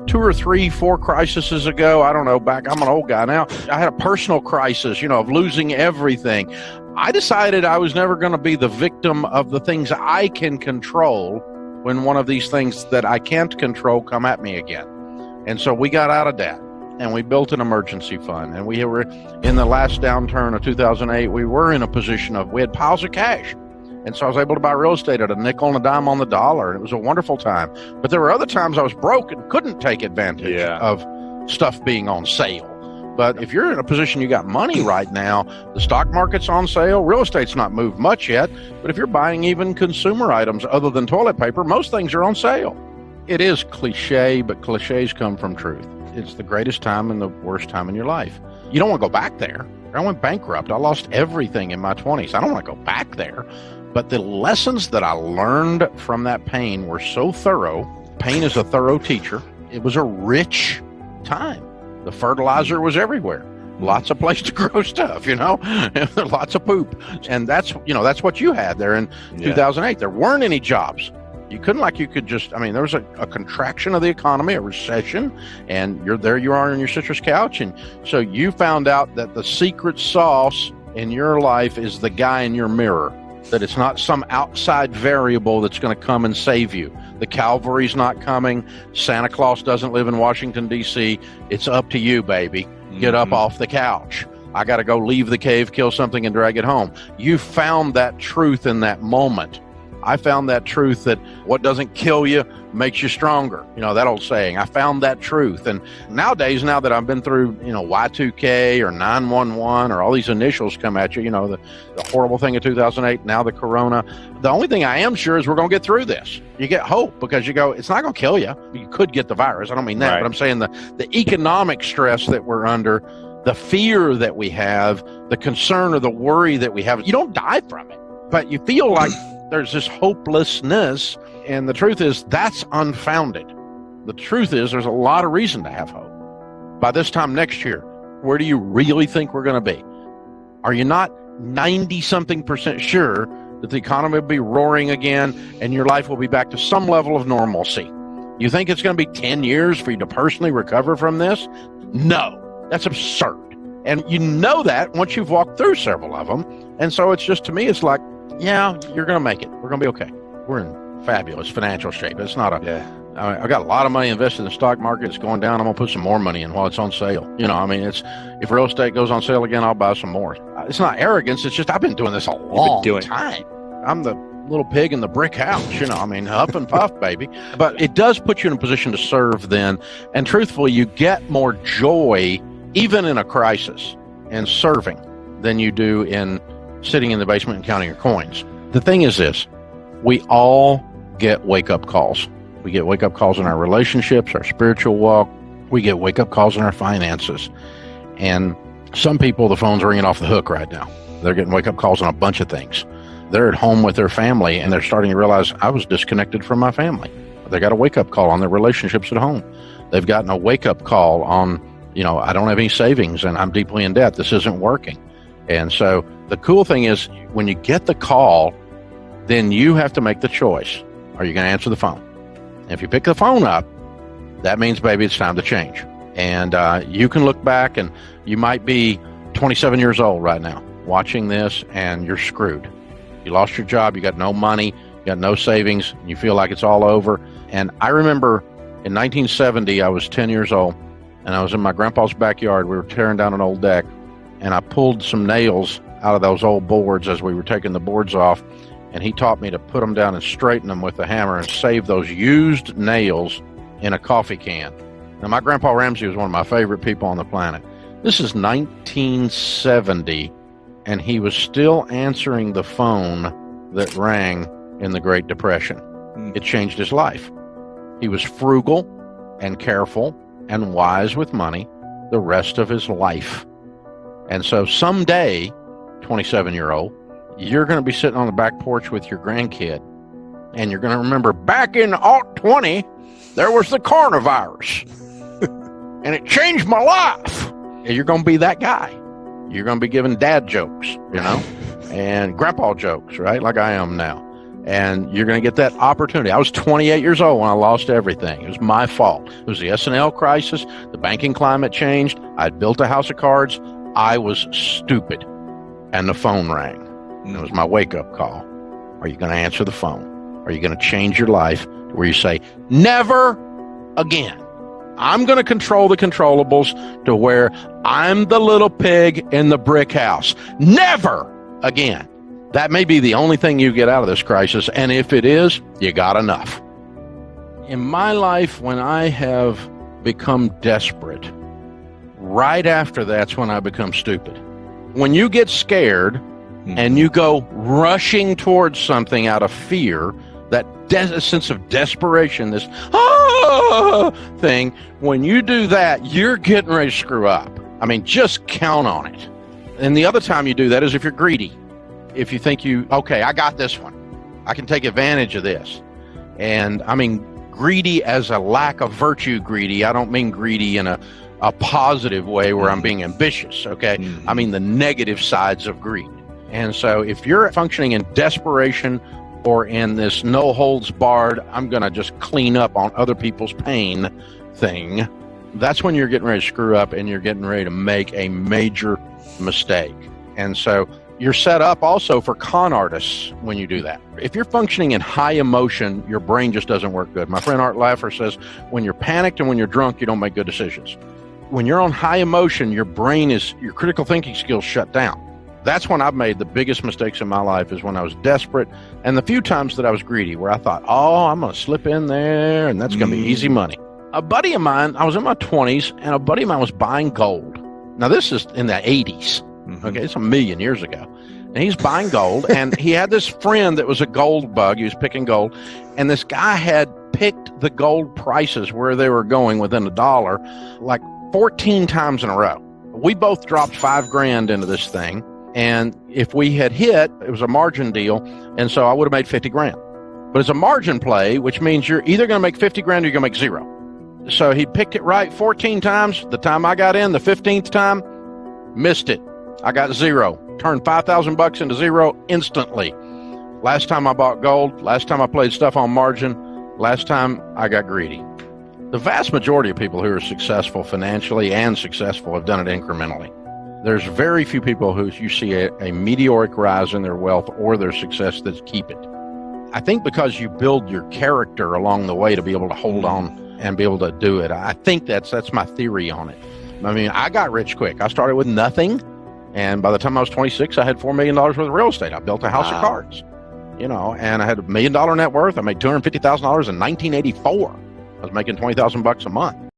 2 or 3, 4 crises ago, I don't know, I'm an old guy now, I had a personal crisis, of losing everything. I decided I was never going to be the victim of the things I can control when one of these things that I can't control come at me again. And so we got out of debt and we built an emergency fund. And we were in the last downturn of 2008, we were in a position we had piles of cash. And so I was able to buy real estate at a nickel and a dime on the dollar. And it was a wonderful time. But there were other times I was broke and couldn't take advantage of stuff being on sale. But if you're in a position you got money right now, the stock market's on sale, real estate's not moved much yet. But if you're buying even consumer items other than toilet paper, most things are on sale. It is cliche, but cliches come from truth. It's the greatest time and the worst time in your life. You don't want to go back there. I went bankrupt. I lost everything in my 20s. I don't want to go back there. But the lessons that I learned from that pain were so thorough. Pain is a thorough teacher. It was a rich time. The fertilizer was everywhere. Lots of place to grow stuff, lots of poop. And that's what you had there in 2008. There weren't any jobs. You could just, there was a contraction of the economy, a recession, and you are on your citrus couch. And so you found out that the secret sauce in your life is the guy in your mirror, that it's not some outside variable that's going to come and save you. The cavalry's not coming. Santa Claus doesn't live in Washington, D.C. It's up to you, baby. Get up off the couch. I got to go leave the cave, kill something, and drag it home. You found that truth in that moment. I found that truth that what doesn't kill you makes you stronger. That old saying. I found that truth. And nowadays, now that I've been through, Y2K or 911 or all these initials come at you, the horrible thing of 2008, now the corona. The only thing I am sure is we're going to get through this. You get hope because you go, it's not going to kill you. You could get the virus. I don't mean that, but I'm saying the economic stress that we're under, the fear that we have, the concern or the worry that we have, you don't die from it, but you feel like there's this hopelessness, and the truth is that's unfounded. The truth is there's a lot of reason to have hope. By this time next year, where do you really think we're going to be? Are you not 90-something% sure that the economy will be roaring again and your life will be back to some level of normalcy? You think it's going to be 10 years for you to personally recover from this? No, that's absurd. And you know that once you've walked through several of them. And so it's just, to me, it's like, yeah, you're going to make it. We're going to be okay. We're in fabulous financial shape. It's not I got a lot of money invested in the stock market. It's going down. I'm going to put some more money in while it's on sale. If real estate goes on sale again, I'll buy some more. It's not arrogance. It's just I've been doing this a long time. I'm the little pig in the brick house, huff and puff, baby. But it does put you in a position to serve then. And truthfully, you get more joy, even in a crisis, in serving than you do in sitting in the basement and counting your coins. The thing is this, we all get wake-up calls. We get wake-up calls in our relationships, our spiritual walk. We get wake-up calls in our finances. And some people, the phone's ringing off the hook right now. They're getting wake-up calls on a bunch of things. They're at home with their family, and they're starting to realize, I was disconnected from my family. They got a wake-up call on their relationships at home. They've gotten a wake-up call on, I don't have any savings, and I'm deeply in debt. This isn't working. And so the cool thing is when you get the call, then you have to make the choice. Are you going to answer the phone? And if you pick the phone up, that means, baby, it's time to change. And you can look back, and you might be 27 years old right now watching this, and you're screwed. You lost your job. You got no money. You got no savings. You feel like it's all over. And I remember in 1970, I was 10 years old, and I was in my grandpa's backyard. We were tearing down an old deck. And I pulled some nails out of those old boards as we were taking the boards off. And he taught me to put them down and straighten them with a hammer and save those used nails in a coffee can. Now, my Grandpa Ramsey was one of my favorite people on the planet. This is 1970, and he was still answering the phone that rang in the Great Depression. It changed his life. He was frugal and careful and wise with money the rest of his life. And so someday, 27-year-old, you're going to be sitting on the back porch with your grandkid, and you're going to remember back in 2020, there was the coronavirus, and it changed my life. And you're going to be that guy. You're going to be giving dad jokes, and grandpa jokes, right, like I am now. And you're going to get that opportunity. I was 28 years old when I lost everything. It was my fault. It was the S&L crisis. The banking climate changed. I'd built a house of cards. I was stupid. And the phone rang. And it was my wake-up call. Are you going to answer the phone? Are you going to change your life to where you say, never again? I'm going to control the controllables to where I'm the little pig in the brick house. Never again. That may be the only thing you get out of this crisis, and if it is, you got enough. In my life, when I have become desperate, right after that's when I become stupid. When you get scared and you go rushing towards something out of fear, that sense of desperation, this thing, when you do that, you're getting ready to screw up. I mean, just count on it. And the other time you do that is if you're greedy. If you think okay, I got this one. I can take advantage of this. And I mean, greedy as a lack of virtue greedy. I don't mean greedy in a positive way where I'm being ambitious, okay? I mean the negative sides of greed. And so if you're functioning in desperation or in this no holds barred, I'm going to just clean up on other people's pain thing, that's when you're getting ready to screw up and you're getting ready to make a major mistake. And so you're set up also for con artists when you do that. If you're functioning in high emotion, your brain just doesn't work good. My friend Art Laffer says, when you're panicked and when you're drunk, you don't make good decisions. When you're on high emotion, your critical thinking skills shut down. That's when I've made the biggest mistakes in my life, is when I was desperate, and the few times that I was greedy, where I thought, I'm going to slip in there and that's going to be easy money. A buddy of mine, I was in my 20s, and a buddy of mine was buying gold. Now, this is in the 80s. Okay, it's 1,000,000 years ago. And he's buying gold, and he had this friend that was a gold bug. He was picking gold, and this guy had picked the gold prices where they were going within $1, like 14 times in a row. We both dropped $5,000 into this thing, and if we had hit, it was a margin deal, and so I would have made $50,000. But it's a margin play, which means you're either going to make $50,000 or you're going to make zero. So he picked it right 14 times. The time I got in, the 15th time, missed it. I got zero. Turned $5,000 into zero instantly. Last time I bought gold, last time I played stuff on margin, last time I got greedy. The vast majority of people who are successful financially and successful have done it incrementally. There's very few people who you see a meteoric rise in their wealth or their success that keep it. I think because you build your character along the way to be able to hold on and be able to do it. I think that's my theory on it. I mean, I got rich quick. I started with nothing. And by the time I was 26, I had $4 million worth of real estate. I built a house of cards, and I had $1 million net worth. I made $250,000 in 1984. I was making $20,000 a month.